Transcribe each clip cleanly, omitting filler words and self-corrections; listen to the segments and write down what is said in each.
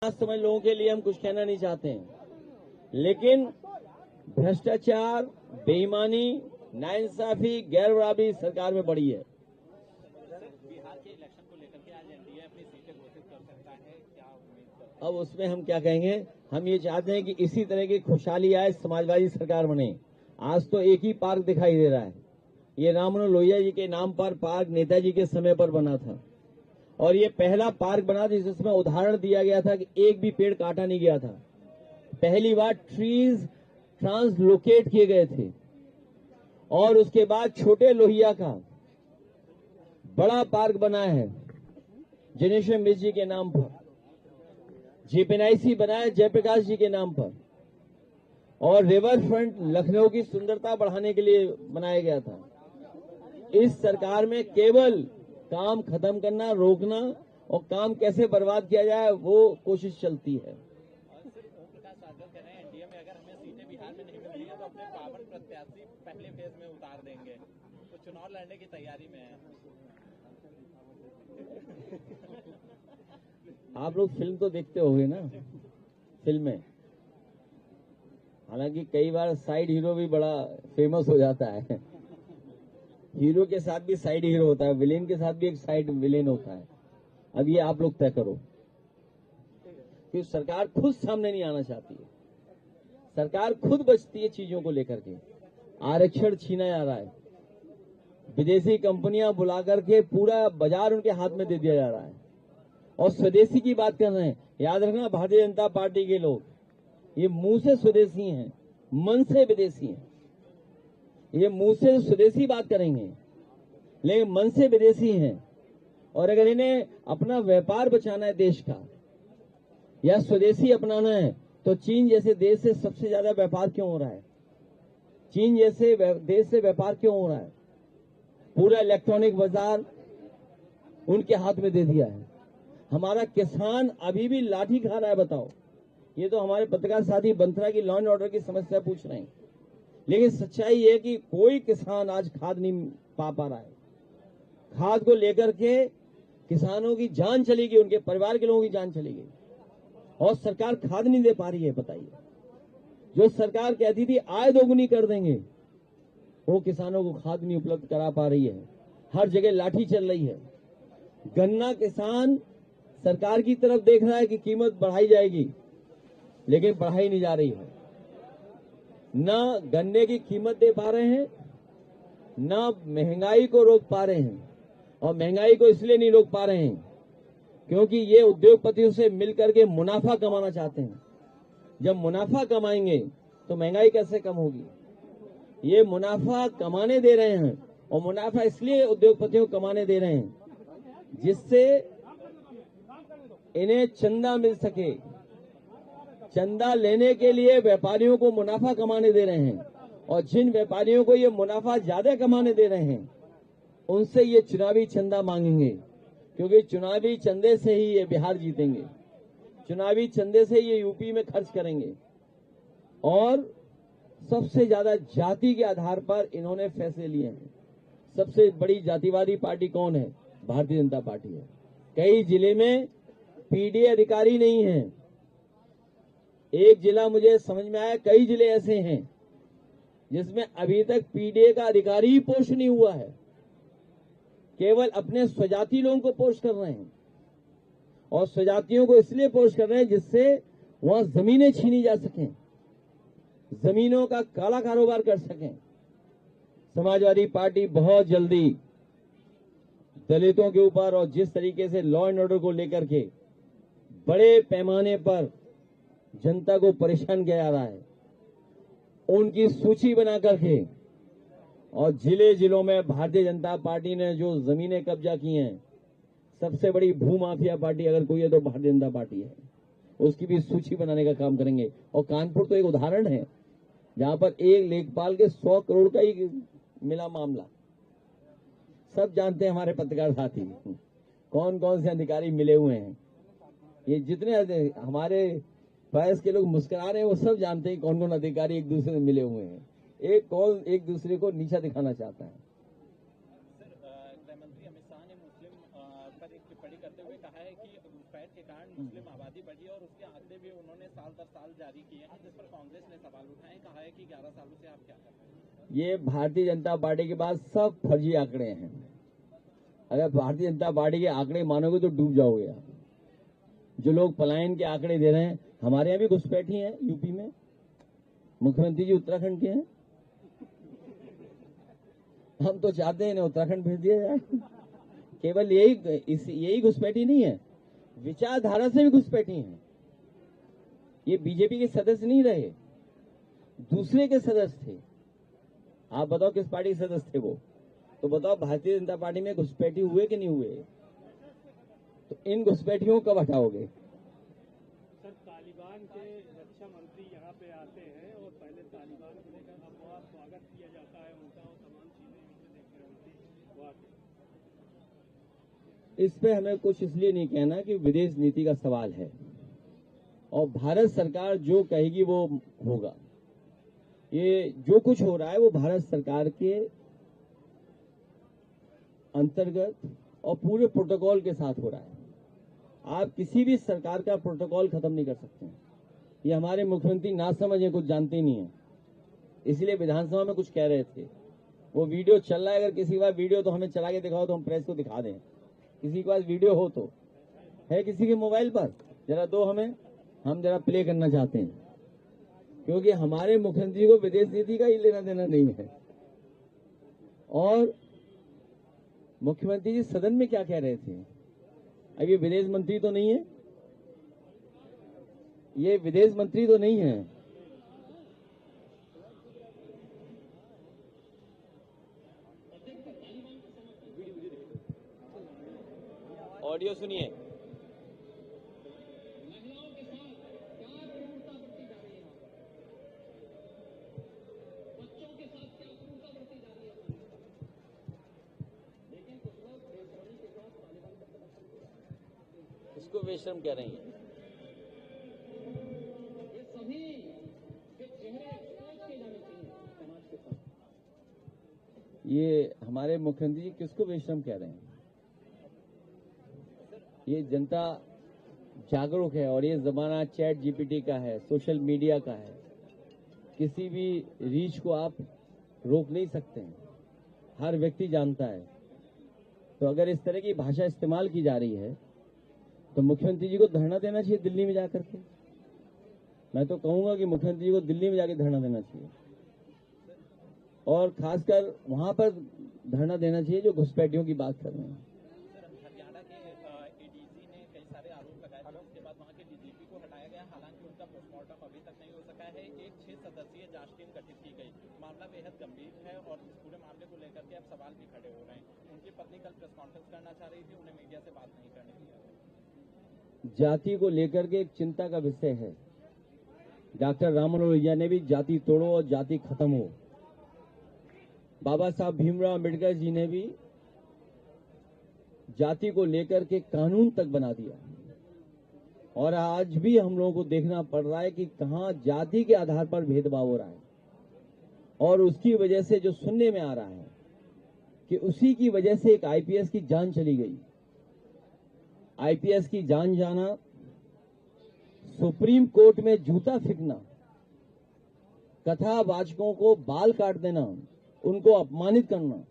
समझ लोगों के लिए हम कुछ कहना नहीं चाहते हैं, लेकिन भ्रष्टाचार, बेईमानी, नाइंसाफी, गैर बराबरी सरकार में बढ़ी है। बिहार के इलेक्शन को लेकर के आज एनडीए अपनी सीटें घोषित कर सकता है, क्या उम्मीद? अब उसमें हम क्या कहेंगे, हम ये चाहते हैं कि इसी तरह की खुशहाली आए, समाजवादी सरकार बने। आज तो एक ही पार्क दिखाई दे रहा है, ये राममनोहर लोहिया जी के नाम पर पार्क नेताजी के समय पर बना था, और ये पहला पार्क बना था जिसमें उदाहरण दिया गया था कि एक भी पेड़ काटा नहीं गया था। पहली बार ट्रीज ट्रांसलोकेट किए गए थे, और उसके बाद छोटे लोहिया का बड़ा पार्क बना है जिनेश्वर मिश्र जी के नाम पर, जेपीएनआईसी बनाया जयप्रकाश जी के नाम पर, और रिवर फ्रंट लखनऊ की सुंदरता बढ़ाने के लिए बनाया गया था। इस सरकार में केवल काम खत्म करना, रोकना और काम कैसे बर्बाद किया जाए वो कोशिश चलती है। ओम प्रकाश राजभर कह रहे हैं एनडीए में अगर हमें सीटें बिहार में नहीं मिल रही है तो अपने पावन प्रत्याशी पहले फेज में उतार देंगे, तो चुनाव लड़ने की तैयारी में है। आप लोग फिल्म तो देखते होंगे ना, फिल्में, हालांकि कई बार साइड हीरो भी बड़ा फेमस हो जाता है। हीरो के साथ भी साइड हीरो होता है, विलेन के साथ भी एक साइड विलेन होता है। अब ये आप लोग तय करो कि सरकार खुद सामने नहीं आना चाहती है, सरकार खुद बचती है चीजों को लेकर के। आरक्षण छीना जा रहा है, विदेशी कंपनियां बुला करके पूरा बाजार उनके हाथ में दे दिया जा रहा है, और स्वदेशी की बात कर रहे हैं। याद रखना, भारतीय जनता पार्टी के लोग ये मुंह से स्वदेशी हैं, मन से विदेशी हैं। ये मुंह से स्वदेशी बात करेंगे लेकिन मन से विदेशी हैं। और अगर इन्हें अपना व्यापार बचाना है देश का या स्वदेशी अपनाना है, तो चीन जैसे देश से सबसे ज्यादा व्यापार क्यों हो रहा है? चीन जैसे देश से व्यापार क्यों हो रहा है? पूरा इलेक्ट्रॉनिक बाजार उनके हाथ में दे दिया है। हमारा किसान अभी भी लाठी खा रहा है, बताओ। ये तो हमारे पत्रकार साथी बंथरा की लॉ एंड ऑर्डर की समस्या पूछ रहे हैं, लेकिन सच्चाई है कि कोई किसान आज खाद नहीं पा रहा है। खाद को लेकर के किसानों की जान चली गई, उनके परिवार के लोगों की जान चली गई, और सरकार खाद नहीं दे पा रही है। बताइए, जो सरकार कहती थी आय दोगुनी कर देंगे, वो किसानों को खाद नहीं उपलब्ध करा पा रही है। हर जगह लाठी चल रही है। गन्ना किसान सरकार की तरफ देख रहा है कि कीमत बढ़ाई जाएगी, लेकिन बढ़ाई नहीं जा रही है। न गन्ने की कीमत दे पा रहे हैं, न महंगाई को रोक पा रहे हैं। और महंगाई को इसलिए नहीं रोक पा रहे हैं क्योंकि ये उद्योगपतियों से मिलकर के मुनाफा कमाना चाहते हैं। जब मुनाफा कमाएंगे तो महंगाई कैसे कम होगी? ये मुनाफा कमाने दे रहे हैं, और मुनाफा इसलिए उद्योगपतियों को कमाने दे रहे हैं जिससे इन्हें चंदा मिल सके। चंदा लेने के लिए व्यापारियों को मुनाफा कमाने दे रहे हैं, और जिन व्यापारियों को ये मुनाफा ज्यादा कमाने दे रहे हैं उनसे ये चुनावी चंदा मांगेंगे, क्योंकि चुनावी चंदे से ही ये बिहार जीतेंगे, चुनावी चंदे से ये यूपी में खर्च करेंगे। और सबसे ज्यादा जाति के आधार पर इन्होंने फैसले लिए हैं। सबसे बड़ी जातिवादी पार्टी कौन है? भारतीय जनता पार्टी है। कई जिले में पीडीए अधिकारी नहीं है। एक जिला मुझे समझ में आया, कई जिले ऐसे हैं जिसमें अभी तक पीडीए का अधिकारी ही पोस्ट नहीं हुआ है। केवल अपने स्वजाति लोगों को पोस्ट कर रहे हैं, और स्वजातियों को इसलिए पोस्ट कर रहे हैं जिससे वहां जमीनें छीनी जा सकें, जमीनों का काला कारोबार कर सकें। समाजवादी पार्टी बहुत जल्दी दलितों के ऊपर और जिस तरीके से लॉ एंड ऑर्डर को लेकर के बड़े पैमाने पर जनता को परेशान किया जा रहा है, उनकी सूची बना करके, और जिलों में भारतीय जनता पार्टी ने जो जमीनें कब्जा की हैं, सबसे बड़ी भूमाफिया पार्टी अगर कोई है तो भारतीय जनता पार्टी है, उसकी भी सूची बनाने का काम करेंगे। और कानपुर तो एक उदाहरण है जहां पर एक लेखपाल के 100 करोड़ का ही मिला मामला। सब जानते हैं हमारे पत्रकार साथी कौन कौन से अधिकारी मिले हुए हैं। ये जितने हमारे प्रयास के लोग मुस्कुरा रहे हैं वो सब जानते हैं कौन कौन अधिकारी एक दूसरे से मिले हुए हैं। एक दूसरे को नीचा दिखाना चाहता है। सर, गृहमंत्री अमित शाह ने मुस्लिम पर एक टिप्पणी करते हुए कहा है कि घुसपैठ के कारण मुस्लिम आबादी बढ़ी और उसके आंकड़े भी उन्होंने साल दर साल जारी किए हैं, जिस पर कांग्रेस ने सवाल उठाए, कहा है कि 11 सालों से आप क्या कर रहे हैं। ये भारतीय जनता पार्टी के पास सब फर्जी आंकड़े हैं। अगर भारतीय जनता पार्टी के आंकड़े मानोगे तो डूब जाओगे आप। जो लोग पलायन के आंकड़े दे रहे हैं, हमारे यहाँ भी घुसपैठी हैं यूपी में, मुख्यमंत्री जी उत्तराखंड के हैं। हम तो चाहते हैं इन्हें उत्तराखंड भेज दिया जाए। केवल यही घुसपैठी नहीं है, विचारधारा से भी घुसपैठी है। ये बीजेपी के सदस्य नहीं रहे, दूसरे के सदस्य थे। आप बताओ किस पार्टी के सदस्य थे वो? तो बताओ भारतीय जनता पार्टी में घुसपैठी हुए कि नहीं हुए? तो इन घुसपैठियों को कब हटाओगे? सर, तालिबान के रक्षा मंत्री यहाँ पे आते हैं और पहले तालिबान को लेकर बहुत स्वागत किया जाता है उनका और तमाम चीजें देख रहे होती। इस पे हमें कुछ इसलिए नहीं कहना कि विदेश नीति का सवाल है और भारत सरकार जो कहेगी वो होगा। ये जो कुछ हो रहा है वो भारत सरकार के अंतर्गत और पूरे प्रोटोकॉल के साथ हो रहा है। आप किसी भी सरकार का प्रोटोकॉल खत्म नहीं कर सकते हैं। ये हमारे मुख्यमंत्री ना समझे, कुछ जानते ही नहीं है, इसलिए विधानसभा में कुछ कह रहे थे। वो वीडियो चल रहा है, अगर किसी के पास वीडियो तो हमें चला के दिखाओ तो हम प्रेस को दिखा दें। किसी के पास वीडियो हो तो है किसी के मोबाइल पर, जरा दो हमें, हम जरा प्ले करना चाहते हैं, क्योंकि हमारे मुख्यमंत्री को विदेश नीति का ही लेना देना नहीं है। और मुख्यमंत्री जी सदन में क्या कह रहे थे? अब ये विदेश मंत्री तो नहीं है, ये विदेश मंत्री तो नहीं है। ऑडियो सुनिए। इसको बेशर्म कह रही है। ये हमारे मुख्यमंत्री जी किसको बेशर्म कह रहे हैं? ये जनता जागरूक है और ये जमाना चैट जीपीटी का है, सोशल मीडिया का है। किसी भी रीच को आप रोक नहीं सकते हैं, हर व्यक्ति जानता है। तो अगर इस तरह की भाषा इस्तेमाल की जा रही है तो मुख्यमंत्री जी को धरना देना चाहिए दिल्ली में जाकर के। मैं तो कहूंगा कि मुख्यमंत्री जी को दिल्ली में जाकर धरना देना चाहिए और खासकर वहां पर धरना देना चाहिए जो घुसपैठियों की बात कर रहे हैं। हरियाणा के एडीजी ने कई सारे आरोप लगाए थे, उसके बाद वहां के डीजीपी को हटाया गया। हालांकि उनका पोस्टमार्टम अभी तक नहीं हो सका है। एक 6 सदस्यीय जांच टीम गठित की गई। मामला बेहद गंभीर है और इस पूरे मामले को लेकर के अब सवाल भी खड़े हो रहे हैं। उनकी पत्नी कल प्रेस कॉन्फ्रेंस करना चाह रही थी, उन्हें मीडिया से बात नहीं करने दिया। जाति को लेकर के एक चिंता का विषय है। डॉक्टर राममनोहर लोहिया ने भी जाति तोड़ो और जाति खत्म हो। बाबा साहब भीमराव अम्बेडकर जी ने भी जाति को लेकर के कानून तक बना दिया और आज भी हम लोगों को देखना पड़ रहा है कि कहां जाति के आधार पर भेदभाव हो रहा है और उसकी वजह से जो सुनने में आ रहा है कि उसी की वजह से एक आईपीएस की जान चली गई। आईपीएस की जान जाना, सुप्रीम कोर्ट में जूता फेंकना, कथावाचकों को बाल काट देना, उनको अपमानित करना,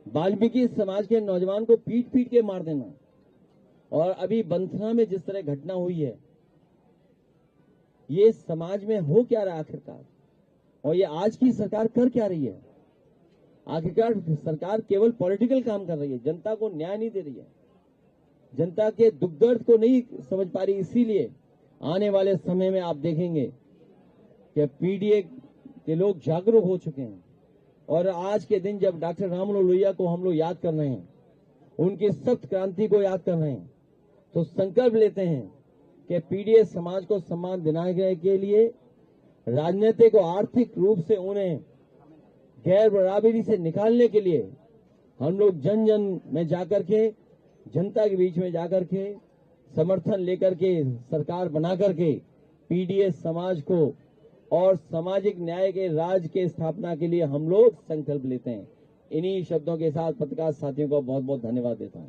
वाल्मीकि समाज के नौजवान को पीट पीट के मार देना और अभी बंथना में जिस तरह घटना हुई है, ये समाज में हो क्या रहा आखिरकार? और ये आज की सरकार कर क्या रही है? आखिरकार सरकार केवल पॉलिटिकल काम कर रही है, जनता को न्याय नहीं दे रही है, जनता के दुख दर्द को नहीं समझ पा रही। इसीलिए आने वाले समय में आप देखेंगे कि पीडीए के लोग जागरूक हो चुके हैं और आज के दिन जब डॉक्टर राममनोहर लोहिया को हम लोग याद कर रहे हैं, उनकी सख्त क्रांति को याद कर रहे हैं, तो संकल्प लेते हैं कि पीडीए समाज को सम्मान दिलाने के लिए, राजनीतिक और आर्थिक रूप से उन्हें गैर बराबरी से निकालने के लिए हम लोग जन जन में जाकर के, जनता के बीच में जाकर के समर्थन लेकर के सरकार बना करके पीडीए समाज को और सामाजिक न्याय के राज के स्थापना के लिए हम लोग संकल्प लेते हैं। इन्हीं शब्दों के साथ पत्रकार साथियों को बहुत बहुत धन्यवाद देता हूं।